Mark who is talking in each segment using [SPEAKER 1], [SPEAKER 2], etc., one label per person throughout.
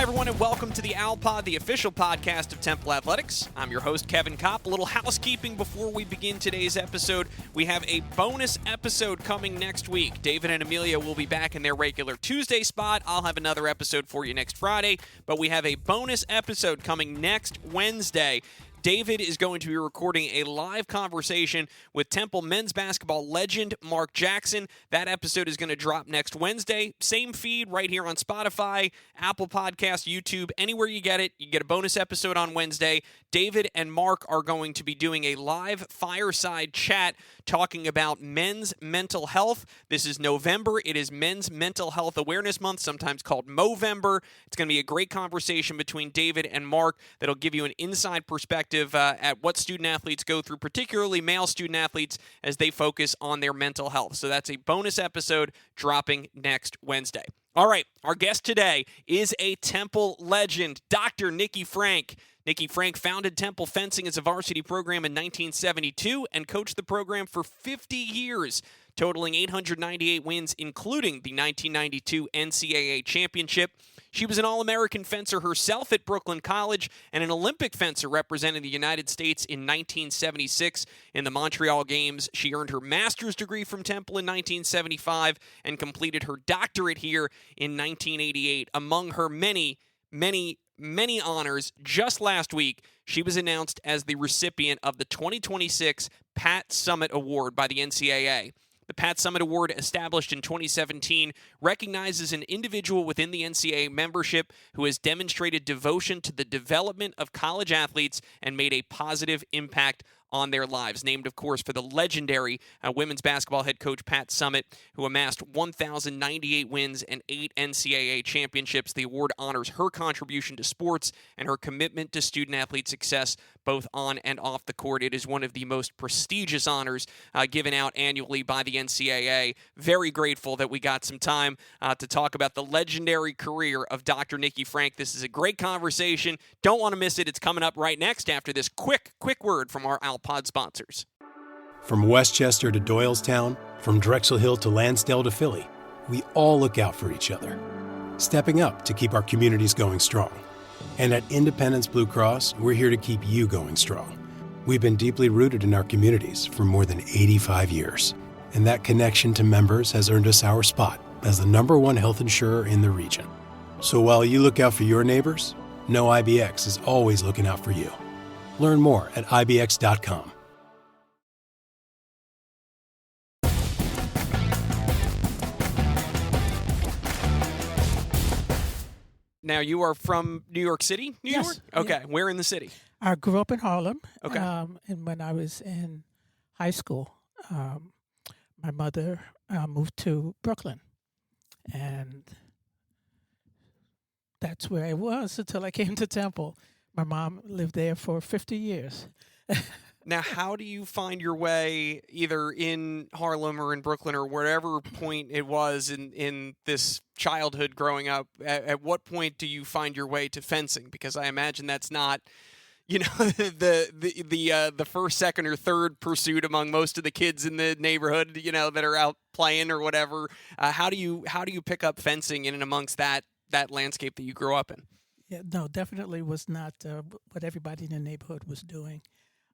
[SPEAKER 1] Hi, everyone, and welcome to the Owl Pod, the official podcast of Temple Athletics. I'm your host, Kevin Kopp. A little housekeeping before we begin today's episode. We have a bonus episode coming next week. David and Amelia will be back in their regular Tuesday spot. I'll have another episode for you next Friday, but we have a bonus episode coming next Wednesday. David is going to be recording a live conversation with Temple men's basketball legend Mark Jackson. That episode is going to drop next Wednesday. Same feed right here on Spotify, Apple Podcasts, YouTube, anywhere you get it. You get a bonus episode on Wednesday. David and Mark are going to be doing a live fireside chat talking about men's mental health. This is November. It is Men's Mental Health Awareness Month, sometimes called Movember. It's going to be a great conversation between David and Mark that'll give you an inside perspective at what student athletes go through, particularly male student athletes, as they focus on their mental health. So that's a bonus episode dropping next Wednesday. All right, our guest today is a Temple legend, Dr. Nikki Franke. Nikki Franke founded Temple Fencing as a varsity program in 1972 and coached the program for 50 years, totaling 898 wins, including the 1992 NCAA championship. She was an All-American fencer herself at Brooklyn College and an Olympic fencer representing the United States in 1976 in the Montreal Games. She earned her master's degree from Temple in 1975 and completed her doctorate here in 1988. Among her many honors, just last week, she was announced as the recipient of the 2026 Pat Summitt Award by the NCAA. The Pat Summitt Award, established in 2017, recognizes an individual within the NCAA membership who has demonstrated devotion to the development of college athletes and made a positive impact on their lives. Named, of course, for the legendary women's basketball head coach Pat Summitt, who amassed 1,098 wins and 8 NCAA championships. The award honors her contribution to sports and her commitment to student-athlete success, both on and off the court. It is one of the most prestigious honors given out annually by the NCAA. Very grateful that we got some time to talk about the legendary career of Dr. Nikki Franke. This is a great conversation. Don't want to miss it. It's coming up right next after this quick word from our Pod sponsors.
[SPEAKER 2] From Westchester to Doylestown, from Drexel Hill to Lansdale to Philly, we all look out for each other, stepping up to keep our communities going strong. And at Independence Blue Cross, we're here to keep you going strong. We've been deeply rooted in our communities for more than 85 years, and that connection to members has earned us our spot as the #1 health insurer in the region. So while you look out for your neighbors, know IBX is always looking out for you. Learn more at IBX.com.
[SPEAKER 1] Now, you are from New York City, New
[SPEAKER 3] Yes,
[SPEAKER 1] York? Okay.
[SPEAKER 3] yeah.
[SPEAKER 1] Where in the city?
[SPEAKER 3] I grew up in Harlem.
[SPEAKER 1] Okay.
[SPEAKER 3] And when I was in high school, my mother moved to Brooklyn. And that's where I was until I came to Temple. My mom lived there for 50 years.
[SPEAKER 1] Now, how do you find your way either in Harlem or in Brooklyn or wherever point it was in this childhood growing up? At what point do you find your way to fencing? Because I imagine that's not, the first, second, or third pursuit among most of the kids in the neighborhood, that are out playing or whatever. How do you pick up fencing in and amongst that landscape that you grew up in?
[SPEAKER 3] Yeah, no, definitely was not what everybody in the neighborhood was doing.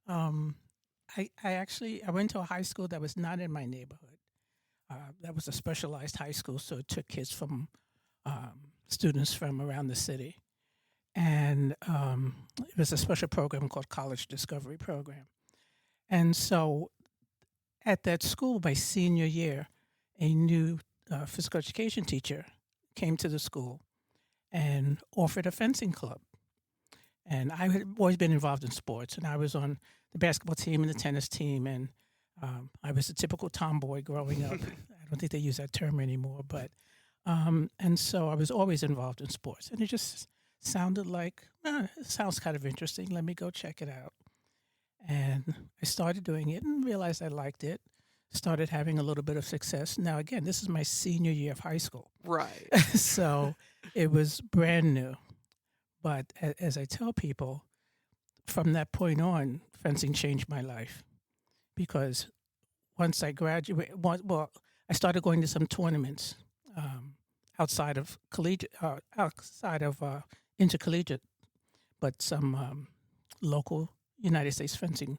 [SPEAKER 3] I went to a high school that was not in my neighborhood. That was a specialized high school, so it took kids from students from around the city. And it was a special program called College Discovery Program. And so at that school, my senior year, a new physical education teacher came to the school and offered a fencing club. And I had always been involved in sports, and I was on the basketball team and the tennis team, and I was a typical tomboy growing up. I don't think they use that term anymore, but and so I was always involved in sports, and it just sounded like, it sounds kind of interesting. Let me go check it out. And I started doing it and realized I liked it. Started having a little bit of success. Now, again, this is my senior year of high school.
[SPEAKER 1] Right.
[SPEAKER 3] So it was brand new. But as I tell people, from that point on, fencing changed my life. Because once I graduated, I started going to some tournaments outside of intercollegiate, but some local United States fencing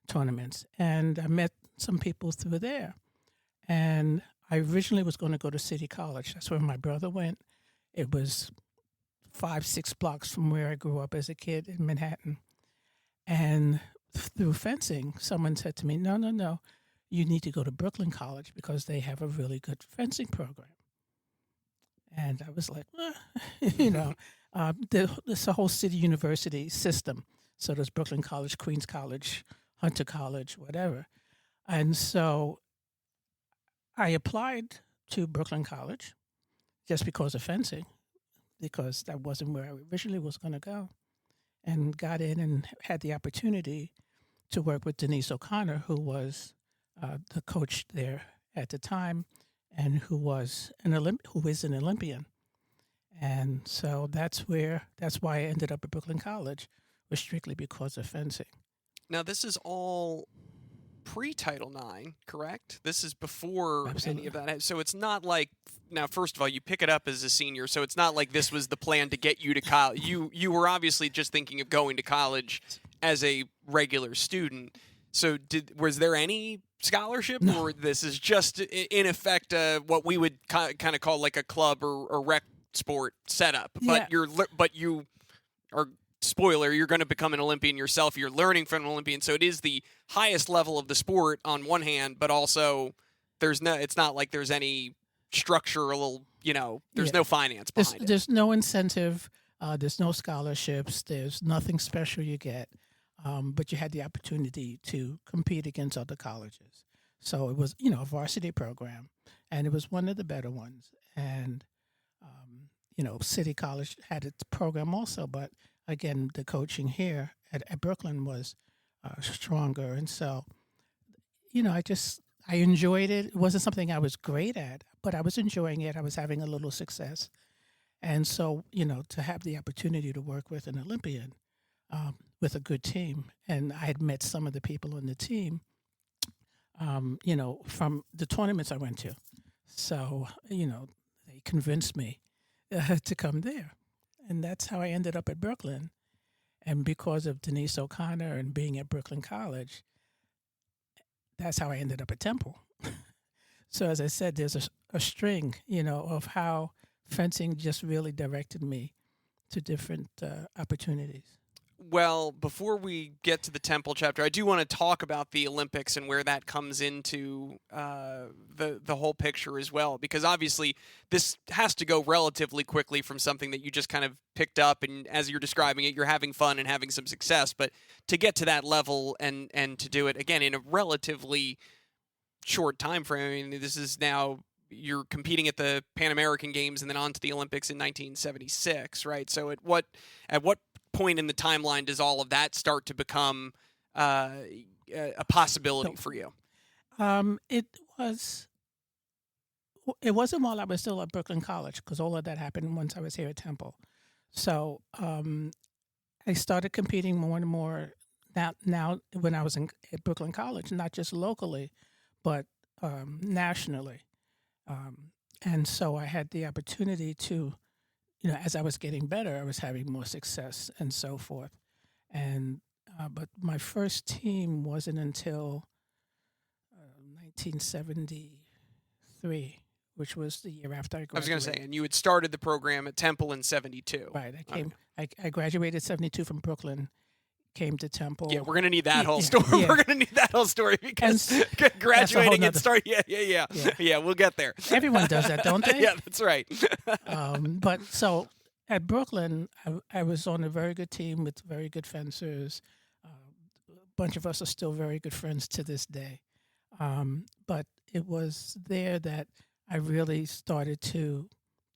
[SPEAKER 3] tournaments. And I met some people through there. And I originally was going to go to City College. That's where my brother went. It was 5-6 blocks from where I grew up as a kid in Manhattan. And through fencing, someone said to me, no, you need to go to Brooklyn College because they have a really good fencing program. And I was like, this a whole city university system. So there's Brooklyn College, Queens College, Hunter College, whatever. And so I applied to Brooklyn College just because of fencing, because that wasn't where I originally was going to go, and got in and had the opportunity to work with Denise O'Connor, who was the coach there at the time, and who is an Olympian. And so that's why I ended up at Brooklyn College, was strictly because of fencing.
[SPEAKER 1] Now, this is all pre-Title IX, correct? This is before
[SPEAKER 3] Absolutely.
[SPEAKER 1] any of that. So it's not like, now, first of all, you pick it up as a senior, so it's not like this was the plan to get you to college. You were obviously just thinking of going to college as a regular student. So was there any scholarship,
[SPEAKER 3] No.
[SPEAKER 1] or this is just, in effect, what we would kind of call like a club or rec sport setup?
[SPEAKER 3] Yeah.
[SPEAKER 1] But you are... Spoiler, you're going to become an Olympian yourself. You're learning from an Olympian. So it is the highest level of the sport on one hand, but also it's not like there's any structural, there's no finance behind it.
[SPEAKER 3] There's no incentive. There's no scholarships. There's nothing special you get. But you had the opportunity to compete against other colleges. So it was, a varsity program, and it was one of the better ones. And, City College had its program also, but again, the coaching here at Brooklyn was stronger. And so, I enjoyed it. It wasn't something I was great at, but I was enjoying it. I was having a little success. And so, to have the opportunity to work with an Olympian, with a good team, and I had met some of the people on the team, from the tournaments I went to. So, they convinced me to come there. And that's how I ended up at Brooklyn. And because of Denise O'Connor and being at Brooklyn College, that's how I ended up at Temple. So as I said, there's a string, of how fencing just really directed me to different opportunities.
[SPEAKER 1] Well, before we get to the Temple chapter, I do want to talk about the Olympics and where that comes into the whole picture as well, because obviously this has to go relatively quickly from something that you just kind of picked up, and as you're describing it, you're having fun and having some success. But to get to that level and to do it, again, in a relatively short time frame, I mean, this is now you're competing at the Pan American Games and then on to the Olympics in 1976, right? So at what point in the timeline does all of that start to become a possibility for you?
[SPEAKER 3] It wasn't while I was still at Brooklyn College, because all of that happened once I was here at Temple. So I started competing more and more now when I was at Brooklyn College, not just locally, but nationally. And so I had the opportunity to, as I was getting better, I was having more success and so forth. And but my first team wasn't until 1973, which was the year after I graduated.
[SPEAKER 1] I was going to say, and you had started the program at Temple in 72.
[SPEAKER 3] Right. I graduated 72 from Brooklyn, came to Temple.
[SPEAKER 1] Yeah, we're going to need that whole story.
[SPEAKER 3] Yeah.
[SPEAKER 1] We're going to need that whole story because graduating and start. Yeah, we'll get there.
[SPEAKER 3] Everyone does that, don't they?
[SPEAKER 1] Yeah, that's right.
[SPEAKER 3] But so at Brooklyn, I was on a very good team with very good fencers. A bunch of us are still very good friends to this day. But it was there that I really started to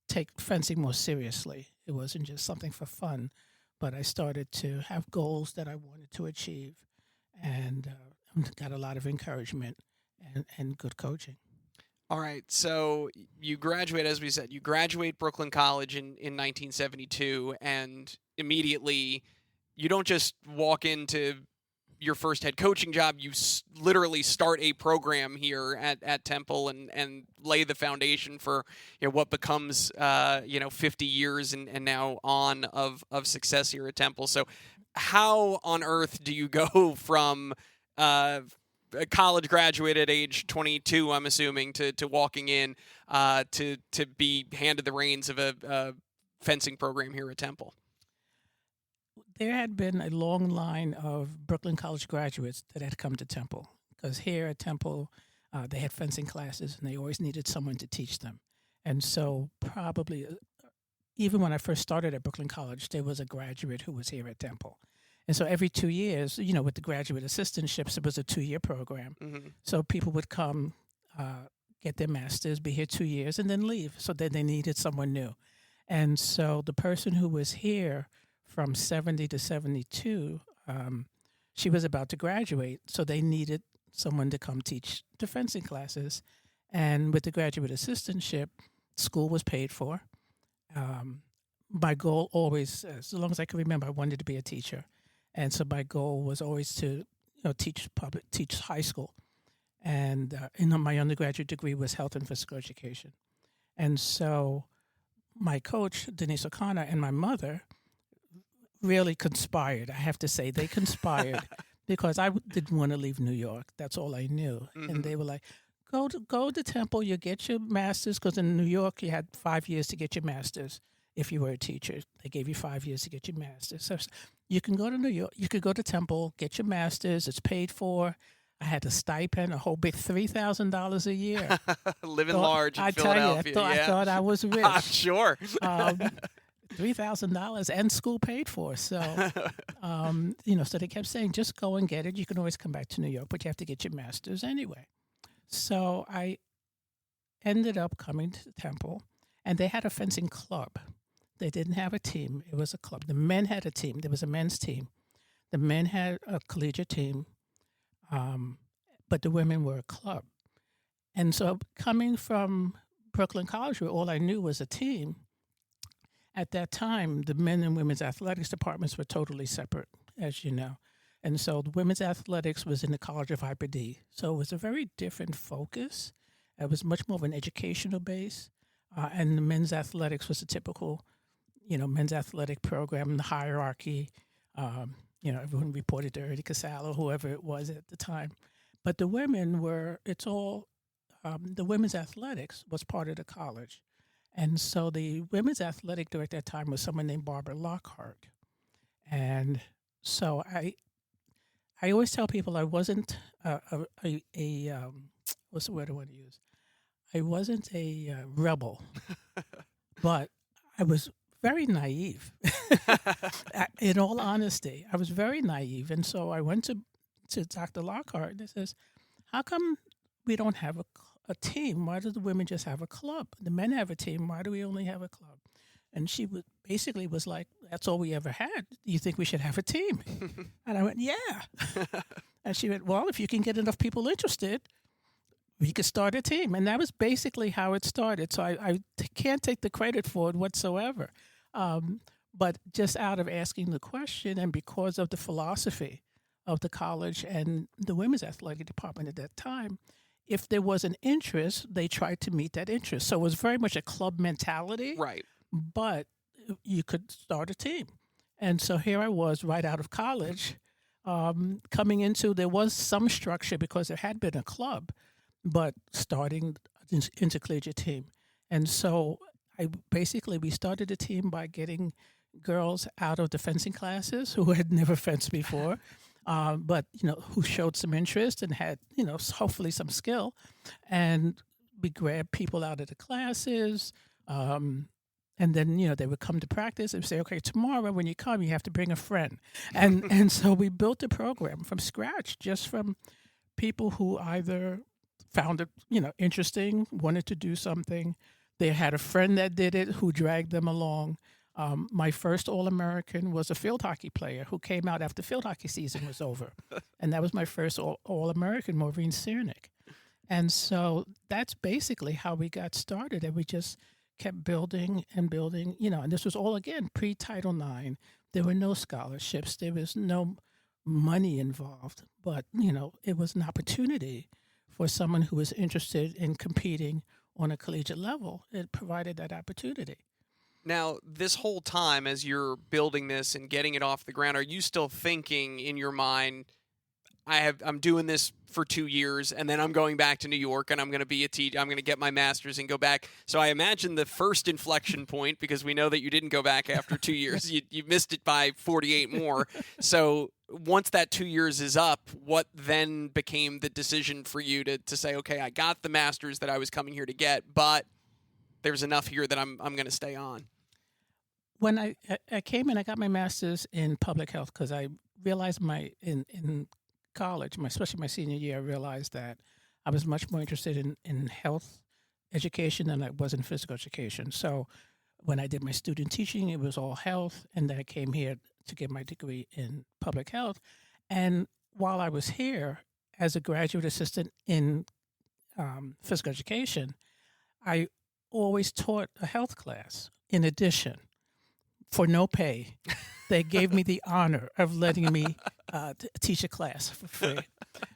[SPEAKER 3] take fencing more seriously. It wasn't just something for fun, but I started to have goals that I wanted to achieve, and got a lot of encouragement and good coaching.
[SPEAKER 1] All right, so you graduate, as we said, you graduate Brooklyn College in 1972, and immediately you don't just walk into your first head coaching job, you literally start a program here at Temple and lay the foundation for what becomes 50 years and now on of success here at Temple. So how on earth do you go from a college graduate at age 22, I'm assuming, to walking in to be handed the reins of a fencing program here at Temple?
[SPEAKER 3] There had been a long line of Brooklyn College graduates that had come to Temple, because here at Temple, they had fencing classes, and they always needed someone to teach them. And so probably, even when I first started at Brooklyn College, there was a graduate who was here at Temple. And so every 2 years, with the graduate assistantships, it was a 2-year program.
[SPEAKER 1] Mm-hmm.
[SPEAKER 3] So people would come, get their master's, be here 2 years, and then leave. So then they needed someone new. And so the person who was here from 70 to 72, she was about to graduate. So they needed someone to come teach the fencing classes. And with the graduate assistantship, school was paid for. My goal always, as long as I can remember, I wanted to be a teacher. And so my goal was always to teach high school. And my undergraduate degree was health and physical education. And so my coach, Denise O'Connor, and my mother really conspired. I have to say, they conspired because I didn't want to leave New York. That's all I knew. Mm-hmm. And they were like, go to Temple, you get your master's, because in New York you had 5 years to get your master's. If you were a teacher, they gave you 5 years to get your master's. So you can go to New York, you could go to Temple, get your master's, it's paid for. I had a stipend, a whole big $3,000 a year.
[SPEAKER 1] Living large in Philadelphia.
[SPEAKER 3] I thought I was rich.
[SPEAKER 1] I'm sure.
[SPEAKER 3] $3,000 and school paid for. So, so they kept saying, just go and get it. You can always come back to New York, but you have to get your master's anyway. So I ended up coming to Temple, and they had a fencing club. They didn't have a team. It was a club. The men had a team. There was a men's team. The men had a collegiate team, but the women were a club. And so coming from Brooklyn College, where all I knew was a team, at that time, the men and women's athletics departments were totally separate, as you know. And so the women's athletics was in the College of Hyper D. So it was a very different focus. It was much more of an educational base. And the men's athletics was a typical, men's athletic program, the hierarchy. Everyone reported to Ernie Casalo, whoever it was at the time. But the women the women's athletics was part of the college. And so the women's athletic director at that time was someone named Barbara Lockhart. And so I always tell people I wasn't what's the word I want to use? I wasn't a rebel, but I was very naive. In all honesty, I was very naive. And so I went to Dr. Lockhart, and I says, how come we don't have a team? Why do the women just have a club? The men have a team. Why do we only have a club? And she basically was like, that's all we ever had. You think we should have a team? And I went, yeah. And she went, well, if you can get enough people interested, we could start a team. And that was basically how it started. So I can't take the credit for it whatsoever. But just out of asking the question, and because of the philosophy of the college and the women's athletic department at that time, if there was an interest, they tried to meet that interest. So it was very much a club mentality.
[SPEAKER 1] Right.
[SPEAKER 3] But you could start a team. And so here I was right out of college, coming into, there was some structure because there had been a club, but starting an intercollegiate team. And so we started a team by getting girls out of the fencing classes who had never fenced before, but, who showed some interest and had, hopefully some skill. And we grabbed people out of the classes, and then, they would come to practice and say, okay, tomorrow when you come, you have to bring a friend. And so we built a program from scratch, just from people who either found it, interesting, wanted to do something. They had a friend that did it who dragged them along. My first All-American was a field hockey player who came out after field hockey season was over. And that was my first All-American, Maureen Cernick. And so that's basically how we got started. And we just kept building and building, and this was all, again, pre-Title IX. There were no scholarships. There was no money involved, but, it was an opportunity for someone who was interested in competing on a collegiate level. It provided that opportunity.
[SPEAKER 1] Now, this whole time as you're building this and getting it off the ground, are you still thinking in your mind, I'm doing this for 2 years, and then I'm going back to New York, and I'm going to be a teacher. I'm going to get my master's and go back. So I imagine the first inflection point, because we know that you didn't go back after 2 years, you missed it by 48 more. So once that 2 years is up, what then became the decision for you to say, okay, I got the master's that I was coming here to get, but there's enough here that I'm going to stay on?
[SPEAKER 3] When I came and I got my master's in public health, because I realized in college, especially my senior year, I realized that I was much more interested in health education than I was in physical education. So when I did my student teaching, it was all health, and then I came here to get my degree in public health. And while I was here as a graduate assistant in physical education, I always taught a health class in addition for no pay. They gave me the honor of letting me teach a class for free.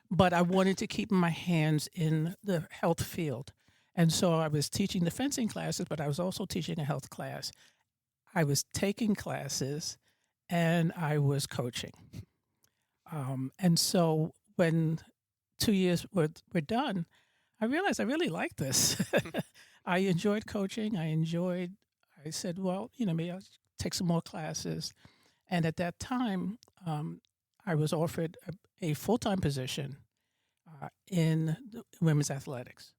[SPEAKER 3] But I wanted to keep my hands in the health field. And so I was teaching the fencing classes, but I was also teaching a health class. I was taking classes, and I was coaching. And so when 2 years were done, I realized I really liked this. I enjoyed coaching. I said, well, maybe I'll take some more classes. And at that time, I was offered a full-time position in women's athletics.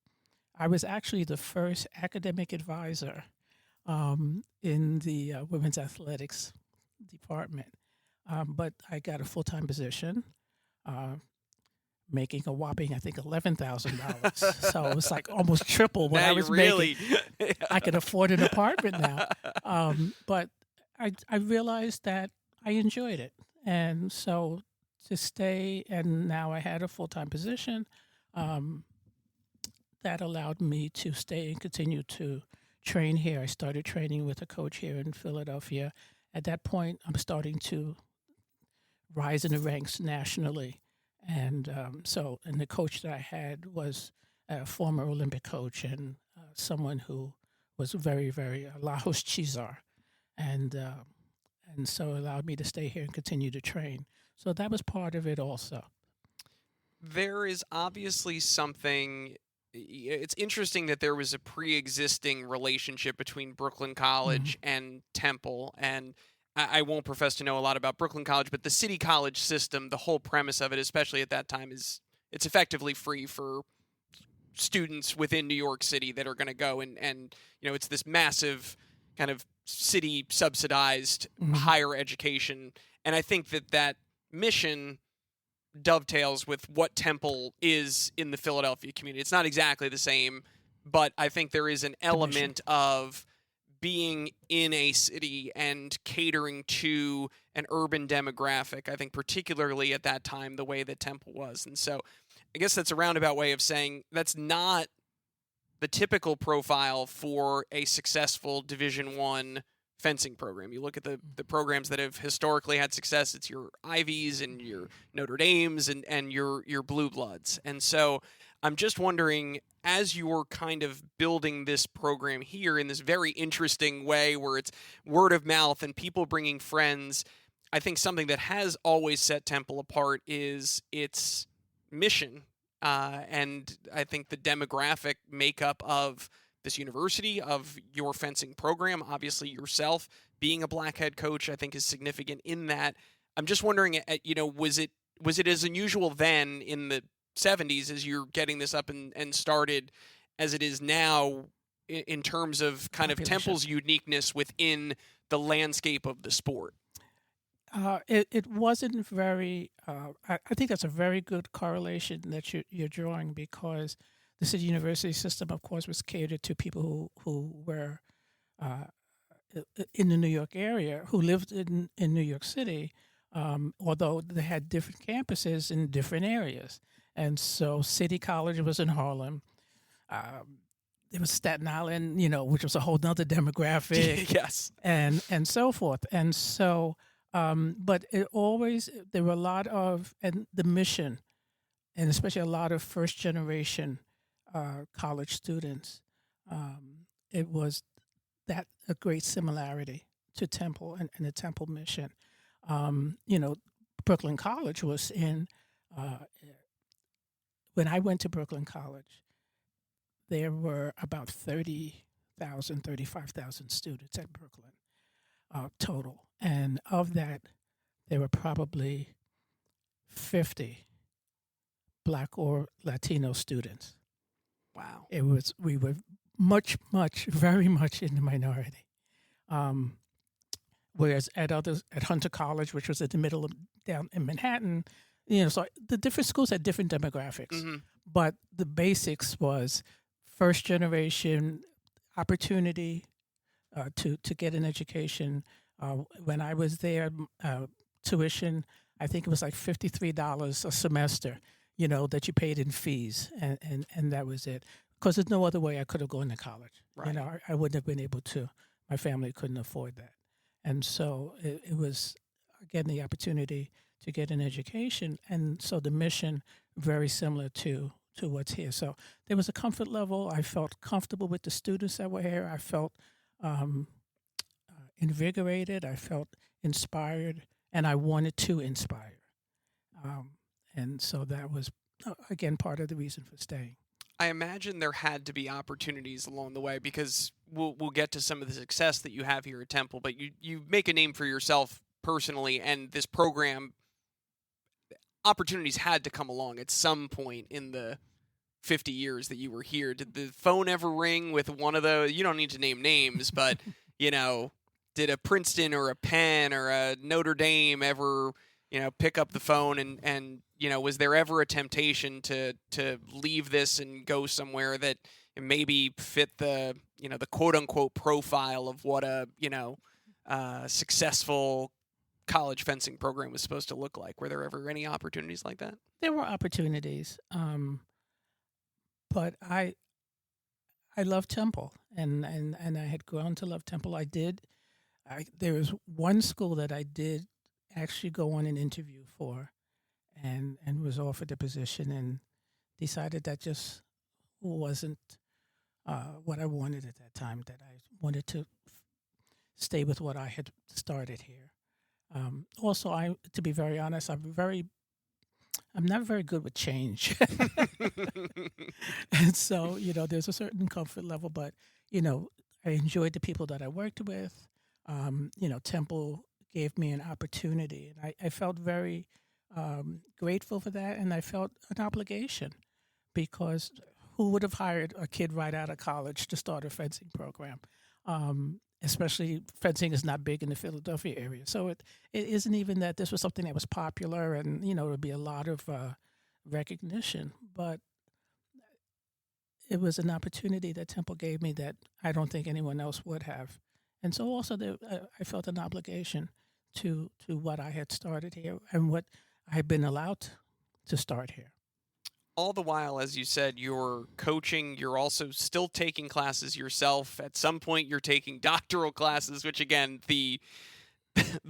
[SPEAKER 3] I was actually the first academic advisor in the women's athletics department. But I got a full-time position, making a whopping, I think, $11,000. So it was like almost triple what
[SPEAKER 1] now
[SPEAKER 3] I was making. I could afford an apartment now. But I realized that I enjoyed it. And so to stay, and now I had a full-time position, that allowed me to stay and continue to train here. I started training with a coach here in Philadelphia. At that point, I'm starting to rise in the ranks nationally. And and the coach that I had was a former Olympic coach and someone who was very, very Lajos Chizar. And so it allowed me to stay here and continue to train. So that was part of it also.
[SPEAKER 1] There is obviously something. It's interesting that there was a pre-existing relationship between Brooklyn College and Temple, and I won't profess to know a lot about Brooklyn College, but the city college system, the whole premise of it, especially at that time, is it's effectively free for students within New York City that are going to go and it's this massive kind of city subsidized higher education. And I think that mission dovetails with what Temple is in the Philadelphia community. It's not exactly the same, but I think there is an element of being in a city and catering to an urban demographic, I think particularly at that time, the way that Temple was. And so I guess that's a roundabout way of saying that's not the typical profile for a successful Division I fencing program. You look at the programs that have historically had success, it's your Ivies and your Notre Dames and your Blue Bloods. And so I'm just wondering, as you're kind of building this program here in this very interesting way where it's word of mouth and people bringing friends, I think something that has always set Temple apart is its mission. And I think the demographic makeup of this university, of your fencing program, obviously yourself being a black head coach, I think is significant in that. I'm just wondering, was it as unusual then in the 70s as you're getting this up and started as it is now in terms of kind of Temple's uniqueness within the landscape of the sport?
[SPEAKER 3] It wasn't very. I think that's a very good correlation that you're drawing, because the city university system, of course, was catered to people who were in the New York area, who lived in New York City, although they had different campuses in different areas. And so City College was in Harlem. There was Staten Island, which was a whole nother demographic.
[SPEAKER 1] Yes.
[SPEAKER 3] And so forth. And so But there were a lot of, and the mission, and especially a lot of first generation college students, it was that a great similarity to Temple and the Temple mission. You know, Brooklyn College was uh, when I went to Brooklyn College, there were about 35,000 students at Brooklyn total. And of that, there were probably 50 Black or Latino students.
[SPEAKER 1] Wow.
[SPEAKER 3] We were very much in the minority. Whereas at Hunter College, which was in the middle of down in Manhattan, so the different schools had different demographics,
[SPEAKER 1] Mm-hmm.
[SPEAKER 3] but the basics was first generation opportunity to get an education. When I was there, tuition, I think it was like $53 a semester, that you paid in fees, and that was it. Because there's no other way I could have gone to college.
[SPEAKER 1] Right.
[SPEAKER 3] I wouldn't have been able to. My family couldn't afford that. And so it was, again, the opportunity to get an education. And so the mission, very similar to what's here. So there was a comfort level. I felt comfortable with the students that were here. I felt invigorated. I felt inspired. And I wanted to inspire. And so that was, again, part of the reason for staying.
[SPEAKER 1] I imagine there had to be opportunities along the way, because we'll get to some of the success that you have here at Temple, but you make a name for yourself personally, and this program, opportunities had to come along at some point in the 50 years that you were here. Did the phone ever ring with one of those? You don't need to name names, but did a Princeton or a Penn or a Notre Dame ever pick up the phone and was there ever a temptation to leave this and go somewhere that maybe fit the the quote unquote profile of what a successful college fencing program was supposed to look like? Were there ever any opportunities like that?
[SPEAKER 3] There were opportunities, but I love Temple, and I had grown to love Temple. There was one school that I did actually go on an interview for, and was offered the position, and decided that just wasn't what I wanted at that time. That I wanted to stay with what I had started here. Also, to be very honest, I'm not very good with change, and so there's a certain comfort level, but I enjoyed the people that I worked with. Temple gave me an opportunity, and I felt very grateful for that, and I felt an obligation, because who would have hired a kid right out of college to start a fencing program? Especially fencing is not big in the Philadelphia area, so it isn't even that this was something that was popular, and there would be a lot of recognition, but it was an opportunity that Temple gave me that I don't think anyone else would have. And so also I felt an obligation to what I had started here and what I had been allowed to start here.
[SPEAKER 1] All the while, as you said, you're coaching, you're also still taking classes yourself. At some point, you're taking doctoral classes, which, again, the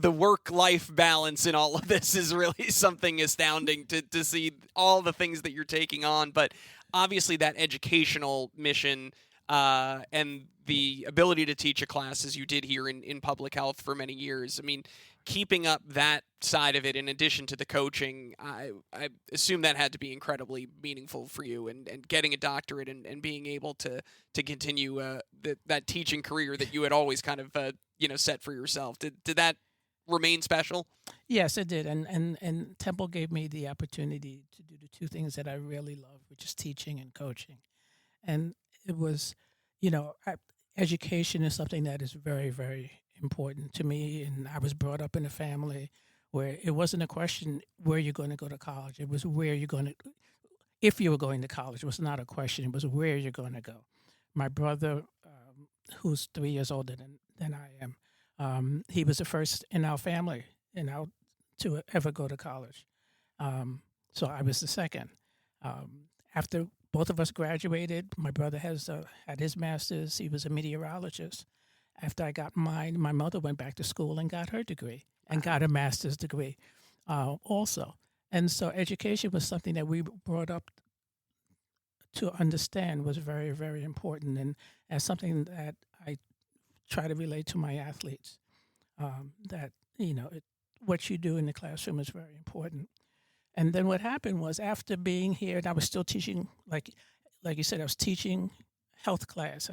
[SPEAKER 1] work-life balance in all of this is really something astounding to see all the things that you're taking on. But obviously that educational mission and the ability to teach a class, as you did here in public health for many years, I mean, keeping up that side of it in addition to the coaching, I assume that had to be incredibly meaningful for you, and getting a doctorate and being able to continue that teaching career that you had always kind of set for yourself. Did that remain special?
[SPEAKER 3] Yes, it did, and Temple gave me the opportunity to do the two things that I really love, which is teaching and coaching. And it was, education is something that is very, very important to me. And I was brought up in a family where it wasn't a question where you're going to go to college. It was where you're going to, if you were going to college. It was not a question. It was where you're going to go. My brother, who's 3 years older than I am, he was the first in our family, to ever go to college. So I was the second. After both of us graduated, my brother had his master's. He was a meteorologist. After I got mine, my mother went back to school and got her degree. and got a master's degree also. And so education was something that we brought up to understand was very, very important, and as something that I try to relate to my athletes, that, what you do in the classroom is very important. And then what happened was, after being here, and I was still teaching, like you said, I was teaching health class.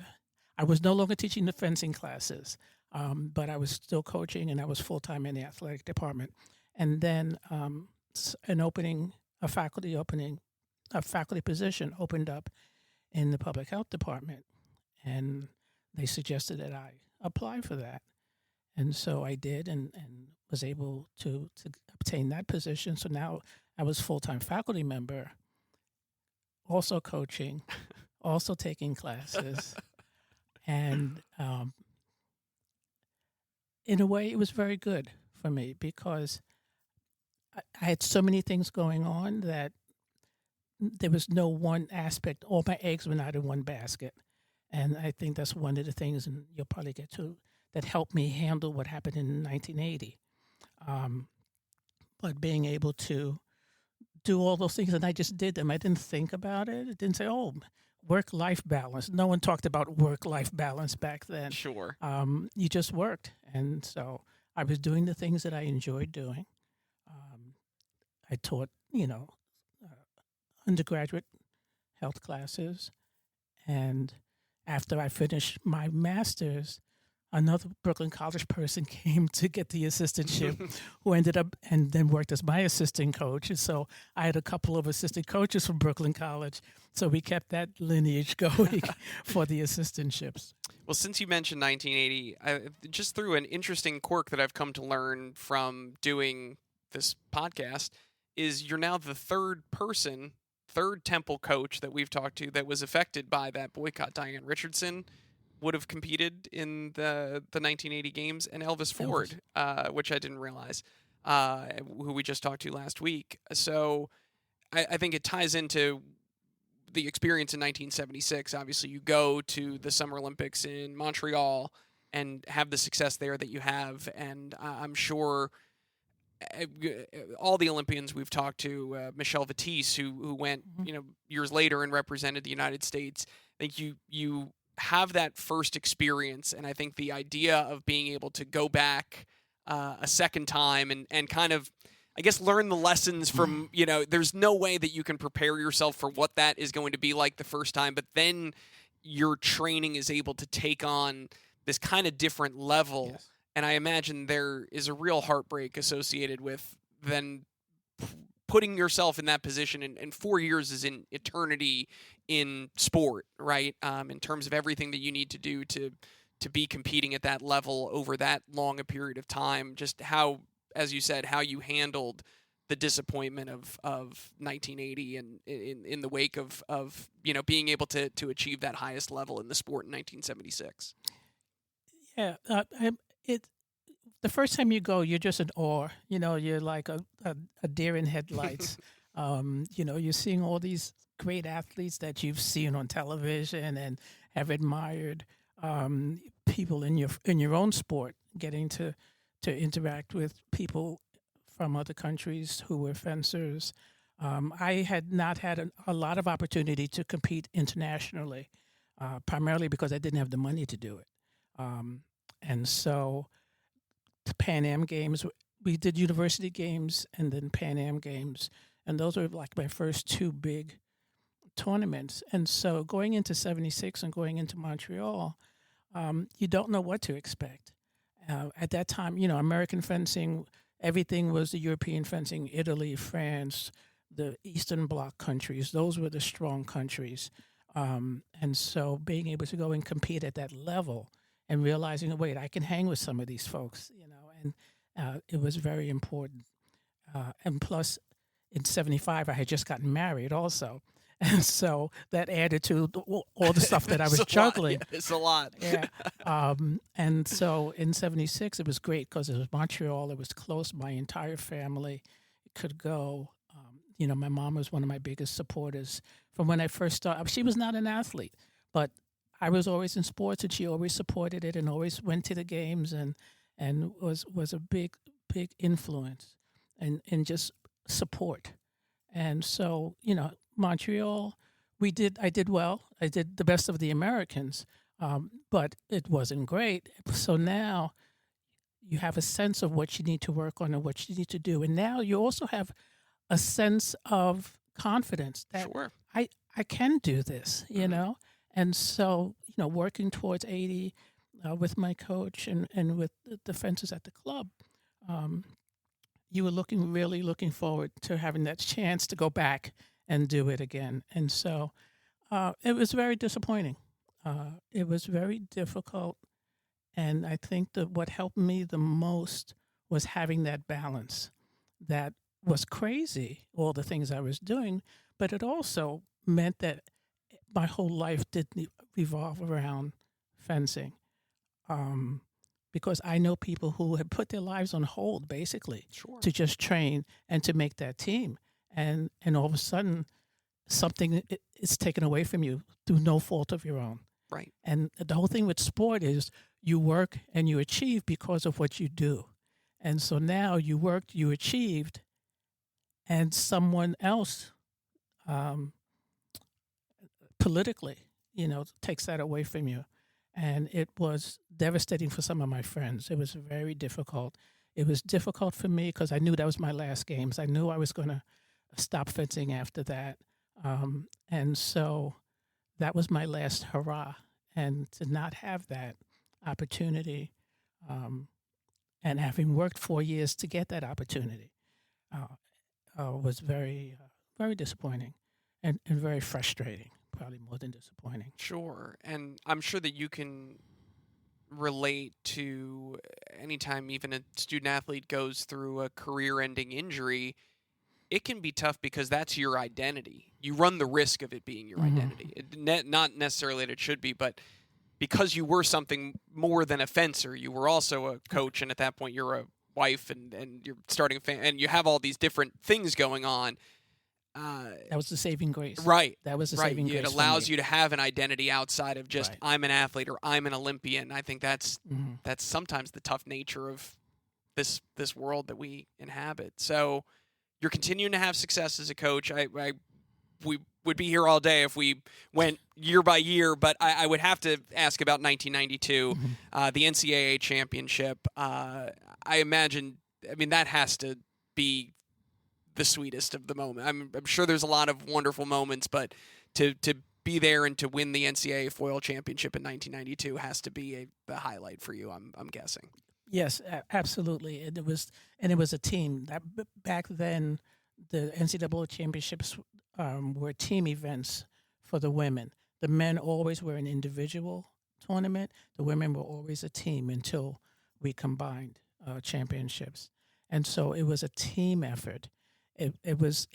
[SPEAKER 3] I was no longer teaching the fencing classes, but I was still coaching, and I was full-time in the athletic department. And then a faculty position opened up in the public health department, and they suggested that I apply for that. And so I did, and was able to obtain that position. So now I was full-time faculty member, also coaching, also taking classes. And in a way, it was very good for me, because I had so many things going on that there was no one aspect. All my eggs were not in one basket. And I think that's one of the things, and you'll probably get to, that helped me handle what happened in 1980. But being able to do all those things, and I just did them. I didn't think about it. I didn't say, work-life balance. No one talked about work-life balance back then.
[SPEAKER 1] Sure.
[SPEAKER 3] You just worked. And so I was doing the things that I enjoyed doing. I taught, undergraduate health classes. And after I finished my master's, another Brooklyn College person came to get the assistantship, who ended up and then worked as my assistant coach. And so I had a couple of assistant coaches from Brooklyn College. So we kept that lineage going for the assistantships.
[SPEAKER 1] Well, since you mentioned 1980, just through an interesting quirk that I've come to learn from doing this podcast, is you're now the third Temple coach that we've talked to that was affected by that boycott. Diane Richardson would have competed in the 1980 games, and Elvis Ford, which I didn't realize, who we just talked to last week. So I think it ties into the experience in 1976. Obviously, you go to the Summer Olympics in Montreal and have the success there that you have, and I'm sure all the Olympians we've talked to, Michelle Vitisse, who went years later and represented the United States, I think you have that first experience, and I think the idea of being able to go back a second time and kind of, I guess, learn the lessons from, there's no way that you can prepare yourself for what that is going to be like the first time, but then your training is able to take on this kind of different level. Yes. And I imagine there is a real heartbreak associated with then putting yourself in that position, and 4 years is an eternity in sport, right? In terms of everything that you need to do to be competing at that level over that long a period of time. Just how, as you said, how you handled the disappointment of 1980 and in the wake of being able to achieve that highest level in the sport in 1976.
[SPEAKER 3] Yeah, the first time you go, you're just in awe. You're like a deer in headlights. You're seeing all these great athletes that you've seen on television and have admired. People in your own sport, getting to interact with people from other countries who were fencers. I had not had a lot of opportunity to compete internationally, primarily because I didn't have the money to do it. And so the Pan Am Games, we did university games and then Pan Am Games, and those were like my first two big tournaments. And so going into 76 and going into Montreal, you don't know what to expect. At that time, American fencing, everything was the European fencing, Italy, France, the Eastern Bloc countries. Those were the strong countries. And so being able to go and compete at that level and realizing, wait, I can hang with some of these folks, and it was very important. And plus, in 75, I had just gotten married also. And so that added to all the stuff that I was juggling.
[SPEAKER 1] It's a lot.
[SPEAKER 3] Yeah. And so in 76, it was great because it was Montreal. It was close. My entire family could go. My mom was one of my biggest supporters from when I first started. She was not an athlete, but I was always in sports, and she always supported it and always went to the games and was a big big influence and just support. And so, Montreal, I did well. I did the best of the Americans, but it wasn't great. So now you have a sense of what you need to work on and what you need to do. And now you also have a sense of confidence that
[SPEAKER 1] Sure.
[SPEAKER 3] I can do this, And so, working towards 80 with my coach and with the defenses at the club, you were really looking forward to having that chance to go back and do it again. And so it was very disappointing. It was very difficult. And I think that what helped me the most was having that balance. That was crazy, all the things I was doing, but it also meant that my whole life didn't revolve around fencing. Because I know people who had put their lives on hold, basically,
[SPEAKER 1] Sure.
[SPEAKER 3] to just train and to make that team. And all of a sudden, something is taken away from you through no fault of your own.
[SPEAKER 1] Right.
[SPEAKER 3] And the whole thing with sport is you work and you achieve because of what you do. And so now you worked, you achieved, and someone else politically, takes that away from you. And it was devastating for some of my friends. It was very difficult. It was difficult for me because I knew that was my last games. I knew I was going to stop fencing after that. And so that was my last hurrah. And to not have that opportunity and having worked 4 years to get that opportunity was very, very disappointing and very frustrating. Probably more than disappointing.
[SPEAKER 1] Sure. And I'm sure that you can relate to anytime even a student athlete goes through a career-ending injury, it can be tough because that's your identity. You run the risk of it being your identity. Not necessarily that it should be, but because you were something more than a fencer, you were also a coach, and at that point you're a wife and you're starting a family, and you have all these different things going on.
[SPEAKER 3] That was the saving grace.
[SPEAKER 1] Right.
[SPEAKER 3] That was the saving grace.
[SPEAKER 1] It allows you to have an identity outside of just I'm an athlete or I'm an Olympian. I think that's sometimes the tough nature of this world that we inhabit. So you're continuing to have success as a coach. We would be here all day if we went year by year, but I would have to ask about 1992, the NCAA championship. I imagine, that has to be the sweetest of the moment. I'm sure there's a lot of wonderful moments, but to be there and to win the NCAA foil championship in 1992 has to be the highlight for you. I'm guessing.
[SPEAKER 3] Yes, absolutely. And it was a team. Back then, the NCAA championships were team events for the women. The men always were an individual tournament. The women were always a team until we combined championships. And so it was a team effort. It was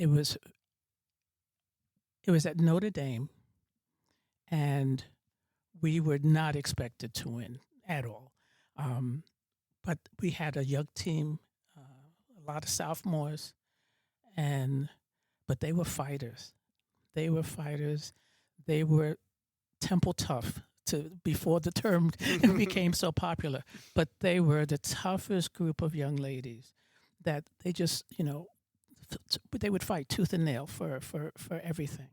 [SPEAKER 3] at Notre Dame, and we were not expected to win at all. But we had a young team, a lot of sophomores, but they were fighters. They were Temple tough before the term became so popular. But they were the toughest group of young ladies that they just, they would fight tooth and nail for everything.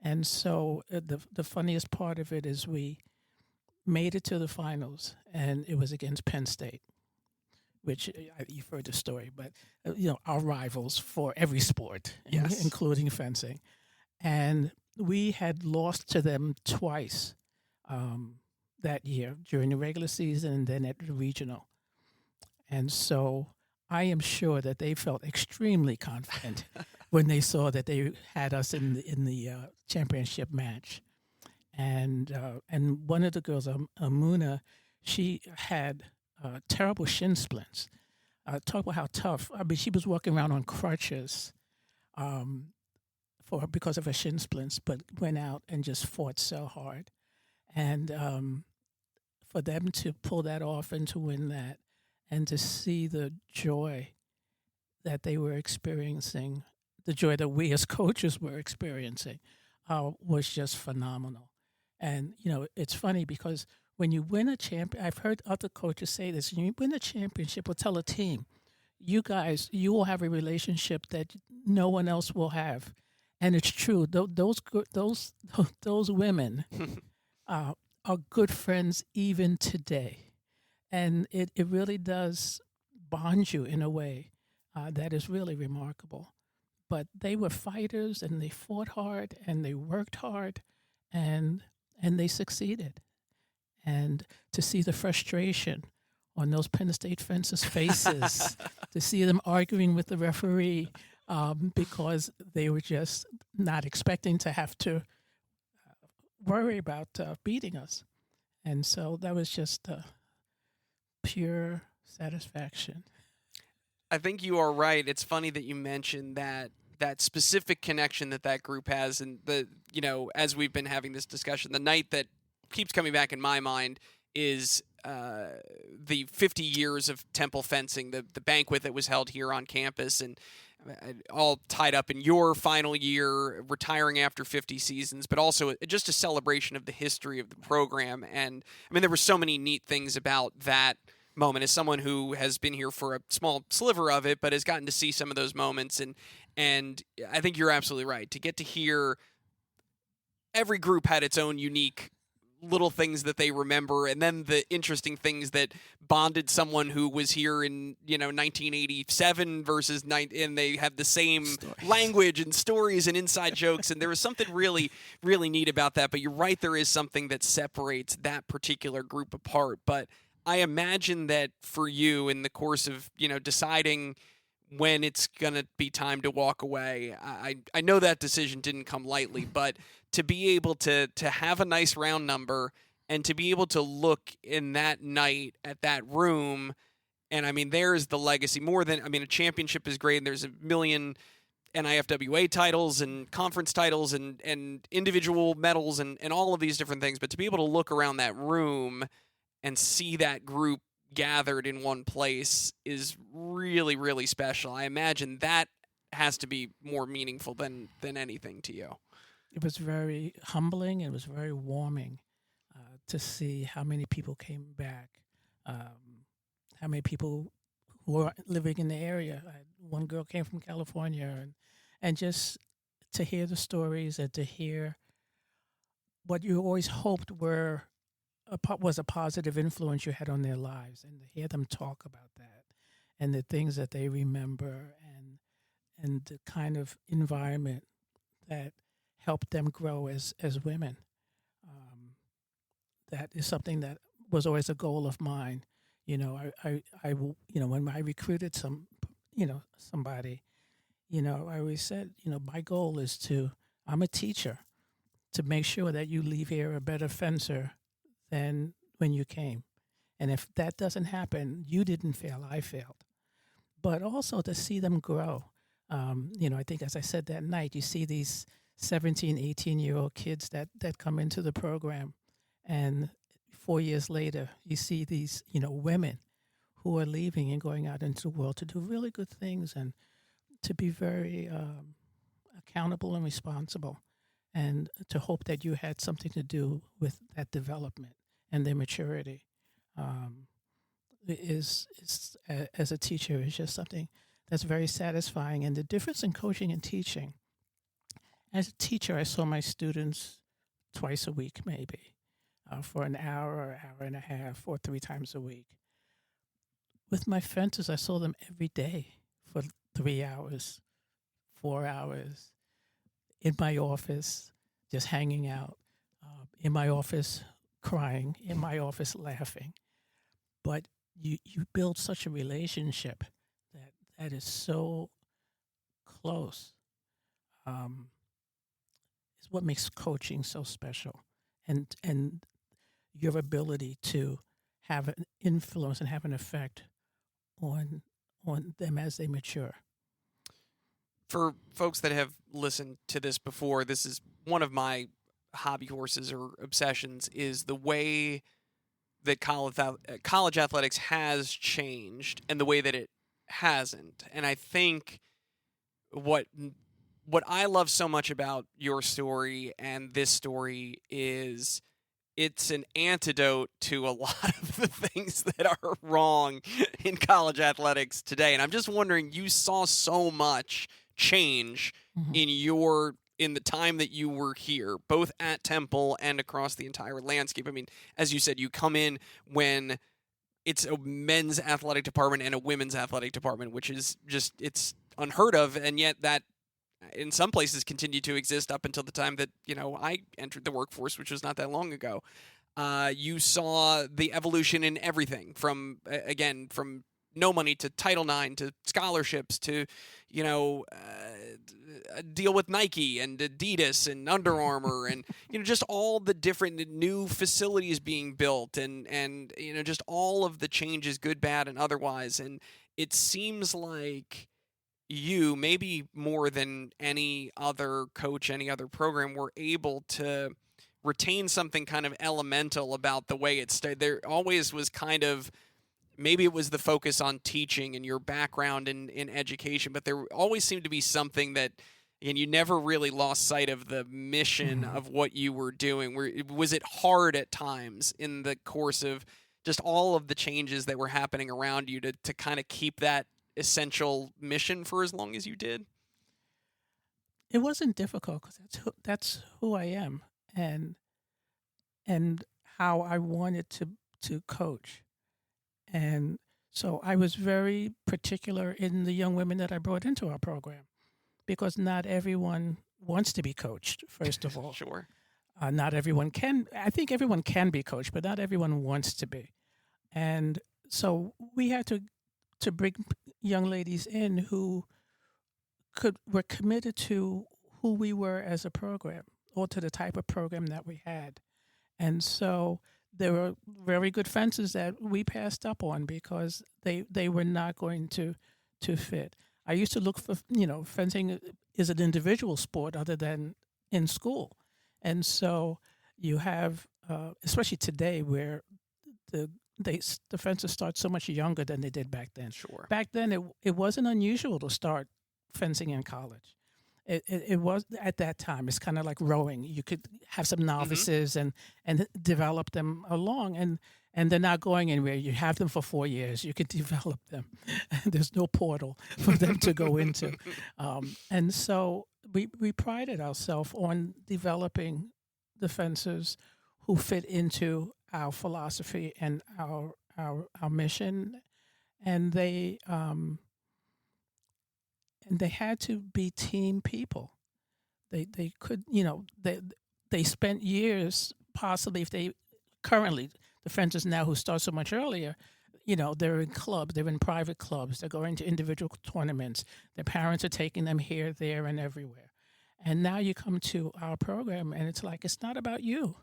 [SPEAKER 3] And so the funniest part of it is we made it to the finals, and it was against Penn State, which you've heard the story, but our rivals for every sport,
[SPEAKER 1] yes,
[SPEAKER 3] including fencing. And we had lost to them twice that year, during the regular season and then at the regional. And so I am sure that they felt extremely confident when they saw that they had us in the championship match. And one of the girls, Amuna, she had terrible shin splints. Talk about how tough. She was walking around on crutches because of her shin splints, but went out and just fought so hard. And for them to pull that off and to win that, and to see the joy that they were experiencing, the joy that we as coaches were experiencing, was just phenomenal. And, it's funny because when you win a champion, I've heard other coaches say this, when you win a championship or tell a team, you guys, you will have a relationship that no one else will have. And it's true. Those women are good friends even today. And it really does bond you in a way that is really remarkable. But they were fighters, and they fought hard, and they worked hard, and they succeeded. And to see the frustration on those Penn State fences' faces, to see them arguing with the referee because they were just not expecting to have to worry about beating us. And so that was just pure satisfaction.
[SPEAKER 1] I think you are right. It's funny that you mentioned that specific connection that group has, and as we've been having this discussion, the night that keeps coming back in my mind is the 50 years of Temple fencing, the banquet that was held here on campus, and all tied up in your final year, retiring after 50 seasons, but also just a celebration of the history of the program. And I mean, there were so many neat things about that moment as someone who has been here for a small sliver of it, but has gotten to see some of those moments. And I think you're absolutely right. To get to hear every group had its own unique little things that they remember, and then the interesting things that bonded someone who was here in 1987 versus and they have the same language and stories and inside jokes, and there was something really neat about that. But you're right, there is something that separates that particular group apart. But I imagine that for you, in the course of deciding when it's going to be time to walk away, I know that decision didn't come lightly, but to be able to have a nice round number and to be able to look in that night at that room, and I mean, there's the legacy more than, I mean, a championship is great, and there's a million NIFWA titles and conference titles and individual medals and all of these different things, but to be able to look around that room and see that group gathered in one place is really special. I imagine that has to be more meaningful than anything to you.
[SPEAKER 3] It was very humbling. It was very warming to see how many people came back, how many people who were living in the area. One girl came from California, and just to hear the stories and to hear what you always hoped was a positive influence you had on their lives, and to hear them talk about that and the things that they remember and the kind of environment that helped them grow as women. That is something that was always a goal of mine. When I recruited somebody, I always said, my goal is I'm a teacher, to make sure that you leave here a better fencer than when you came. And if that doesn't happen, you didn't fail, I failed. But also to see them grow. I think, as I said that night, you see these 17, 18-year-old kids that come into the program, and 4 years later, you see these, women who are leaving and going out into the world to do really good things and to be very accountable and responsible, and to hope that you had something to do with that development and their maturity. As a teacher, is just something that's very satisfying. And the difference in coaching and teaching, as a teacher, I saw my students twice a week, maybe, for an hour or hour and a half, or 3 times a week. With my fencers, I saw them every day for 3 hours, 4 hours, in my office, just hanging out, in my office, crying, in my office, laughing. But you build such a relationship that is so close. It's what makes coaching so special, and your ability to have an influence and have an effect on them as they mature.
[SPEAKER 1] For folks that have listened to this before, this is one of my hobby horses or obsessions, is the way that college athletics has changed and the way that it hasn't. And I think what I love so much about your story and this story is it's an antidote to a lot of the things that are wrong in college athletics today. And I'm just wondering, you saw so much change
[SPEAKER 3] Mhm.
[SPEAKER 1] in the time that you were here, both at Temple and across the entire landscape. I mean, as you said, you come in when it's a men's athletic department and a women's athletic department, which is just, it's unheard of. And yet that in some places continued to exist up until the time that, I entered the workforce, which was not that long ago. You saw the evolution in everything from no money to Title IX to scholarships to, deal with Nike and Adidas and Under Armour and, just all the different new facilities being built and just all of the changes, good, bad, and otherwise. And it seems like you, maybe more than any other coach, any other program, were able to retain something kind of elemental about the way it started. There always was kind of, maybe it was the focus on teaching and your background in education, but there always seemed to be something that, and you never really lost sight of the mission of what you were doing. Was it hard at times in the course of just all of the changes that were happening around you to kind of keep that essential mission for as long as you did?
[SPEAKER 3] It wasn't difficult because that's who I am, and how I wanted to coach. And so I was very particular in the young women that I brought into our program, because not everyone wants to be coached, first of all.
[SPEAKER 1] Sure.
[SPEAKER 3] Not everyone can. I think everyone can be coached, but not everyone wants to be. And so we had to bring young ladies in who were committed to who we were as a program, or to the type of program that we had. And so there were very good fences that we passed up on because they were not going to fit. I used to look for, fencing is an individual sport other than in school. And so you have, especially today, where the fences start so much younger than they did back then.
[SPEAKER 1] Sure.
[SPEAKER 3] Back then, it wasn't unusual to start fencing in college. It was at that time. It's kind of like rowing. You could have some novices and develop them along, and they're not going anywhere. You have them for 4 years. You can develop them. There's no portal for them to go into. And so we prided ourselves on developing the fencers who fit into our philosophy and our mission, and they had to be team people. They could, they spent years, possibly, if they currently, the fencers now who start so much earlier, they're in clubs, they're in private clubs, they're going to individual tournaments. Their parents are taking them here, there, and everywhere. And now you come to our program, and it's like, it's not about you.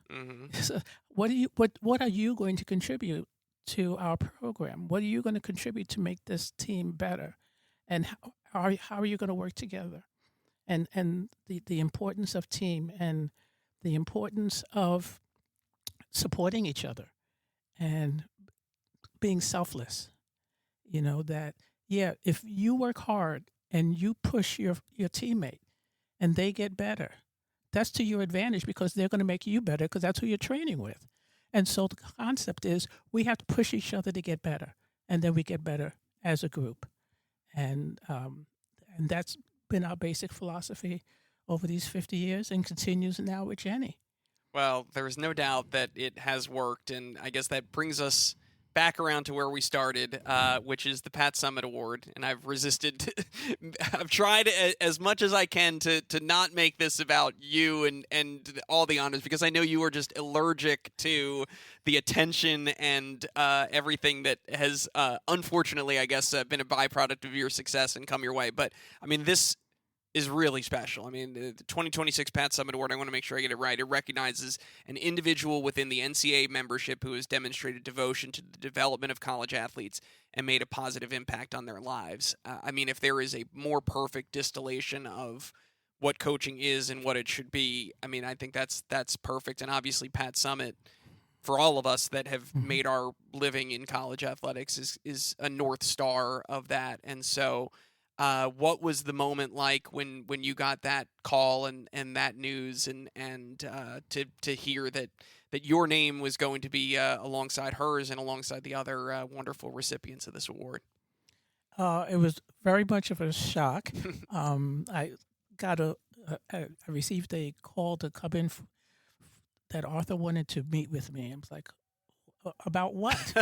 [SPEAKER 3] So what are you going to contribute to our program? What are you going to contribute to make this team better? And how are you going to work together? And the importance of team, and the importance of supporting each other and being selfless. That, if you work hard and you push your teammate and they get better, that's to your advantage, because they're going to make you better, because that's who you're training with. And so the concept is we have to push each other to get better, and then we get better as a group. And that's been our basic philosophy over these 50 years, and continues now with Jenny.
[SPEAKER 1] Well, there is no doubt that it has worked, and I guess that brings us back around to where we started, which is the Pat Summitt Award. And I've resisted. I've tried as much as I can to not make this about you and all the honors, because I know you are just allergic to the attention and everything that has, unfortunately, I guess, been a byproduct of your success and come your way. But, I mean, this is really special. I mean, the 2026 Pat Summitt Award, I want to make sure I get it right. It recognizes an individual within the NCAA membership who has demonstrated devotion to the development of college athletes and made a positive impact on their lives. I mean, if there is a more perfect distillation of what coaching is and what it should be, I mean, I think that's perfect. And obviously, Pat Summitt, for all of us that have made our living in college athletics, is a North Star of that. And so, what was the moment like when you got that call and that news and to hear that that your name was going to be alongside hers and alongside the other wonderful recipients of this award?
[SPEAKER 3] It was very much of a shock. I got I received a call to come in that Arthur wanted to meet with me. I was like, about what?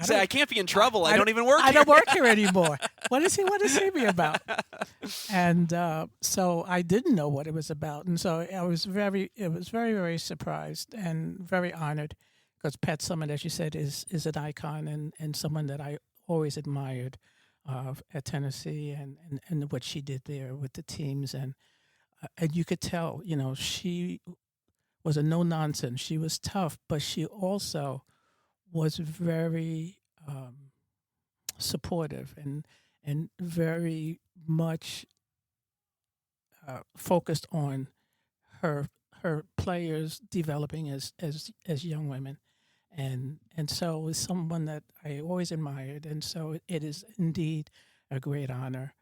[SPEAKER 1] I can't be in trouble. I don't even work here.
[SPEAKER 3] I don't work here anymore. What does he want to see me about? And so I didn't know what it was about. And so I was very, very surprised and very honored, because Pat Summitt, as you said, is an icon and someone that I always admired at Tennessee and what she did there with the teams. And you could tell, she was a no-nonsense. She was tough, but she also was very supportive and very much focused on her players developing as young women, and so it was someone that I always admired, and so it is indeed a great honor.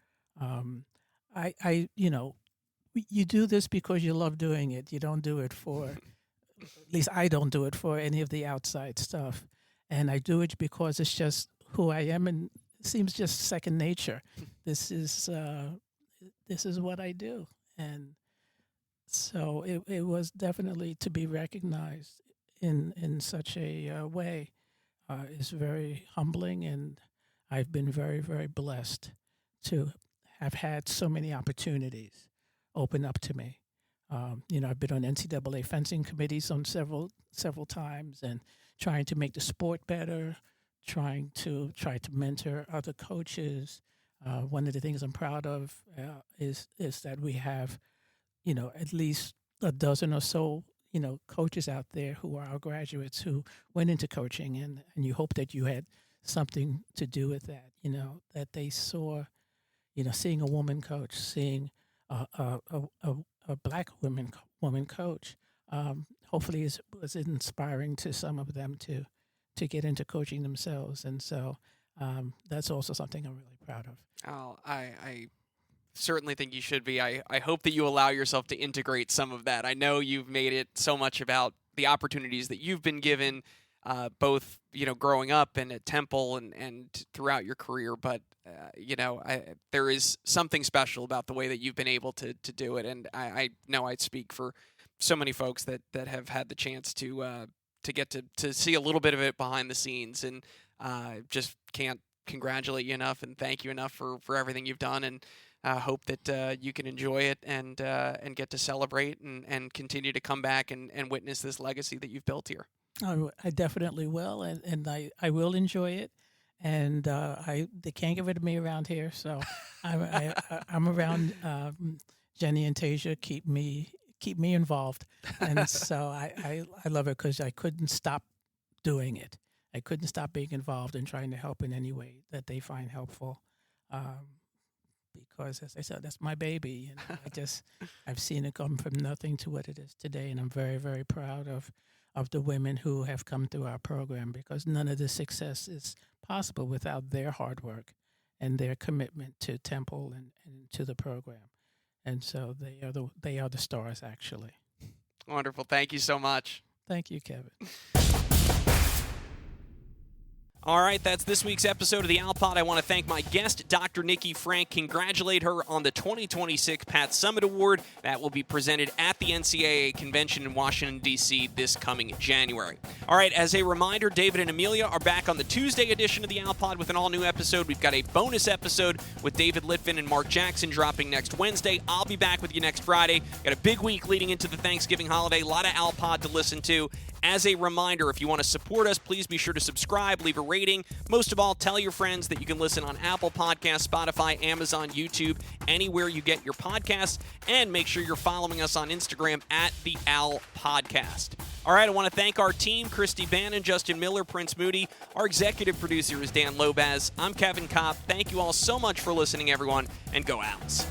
[SPEAKER 3] You do this because you love doing it. You don't do it for, at least I don't do it for any of the outside stuff. And I do it because it's just who I am, and it seems just second nature. This is what I do. And so it was definitely to be recognized in such a way is very humbling, and I've been very, very blessed to have had so many opportunities open up to me. I've been on NCAA fencing committees on several times, and trying to make the sport better, trying to mentor other coaches. One of the things I'm proud of is that we have, at least a dozen or so, coaches out there who are our graduates who went into coaching, and you hope that you had something to do with that. That they saw, seeing a woman coach, seeing a black woman coach, hopefully was inspiring to some of them to get into coaching themselves, and so that's also something I'm really proud of.
[SPEAKER 1] Oh, I certainly think you should be. I hope that you allow yourself to integrate some of that. I know you've made it so much about the opportunities that you've been given, both growing up and at Temple and throughout your career, but there is something special about the way that you've been able to do it, and I know I'd speak for so many folks that have had the chance to get to see a little bit of it behind the scenes, and just can't congratulate you enough and thank you enough for everything you've done, and hope that you can enjoy it and get to celebrate and continue to come back and witness this legacy that you've built here.
[SPEAKER 3] I definitely will, and I will enjoy it. And they can't get rid of me around here, so I'm around. Jenny and Tasia keep me involved, and so I love it because I couldn't stop doing it. I couldn't stop being involved and trying to help in any way that they find helpful, because, as I said, that's my baby, and I've seen it come from nothing to what it is today, and I'm very, very proud of the women who have come through our program, because none of this success is possible without their hard work and their commitment to Temple and to the program. And so they are the stars, actually.
[SPEAKER 1] Wonderful. Thank you so much.
[SPEAKER 3] Thank you, Kevin.
[SPEAKER 1] All right, that's this week's episode of the Alpod. I want to thank my guest, Dr. Nikki Franke, congratulate her on the 2026 Pat Summitt Award that will be presented at the NCAA convention in Washington, D.C. this coming January. All right, as a reminder, David and Amelia are back on the Tuesday edition of the Alpod with an all-new episode. We've got a bonus episode with David Litvin and Mark Jackson dropping next Wednesday. I'll be back with you next Friday. Got a big week leading into the Thanksgiving holiday. A lot of Alpod to listen to. As a reminder, if you want to support us, please be sure to subscribe, leave a rating. Most of all, tell your friends that you can listen on Apple Podcasts, Spotify, Amazon, YouTube, anywhere you get your podcasts, and make sure you're following us on Instagram at the Al Podcast. All right, I want to thank our team, Christy Bannon, Justin Miller, Prince Moody. Our executive producer is Dan Lobaz. I'm Kevin Kopp. Thank you all so much for listening, everyone, and go Owls.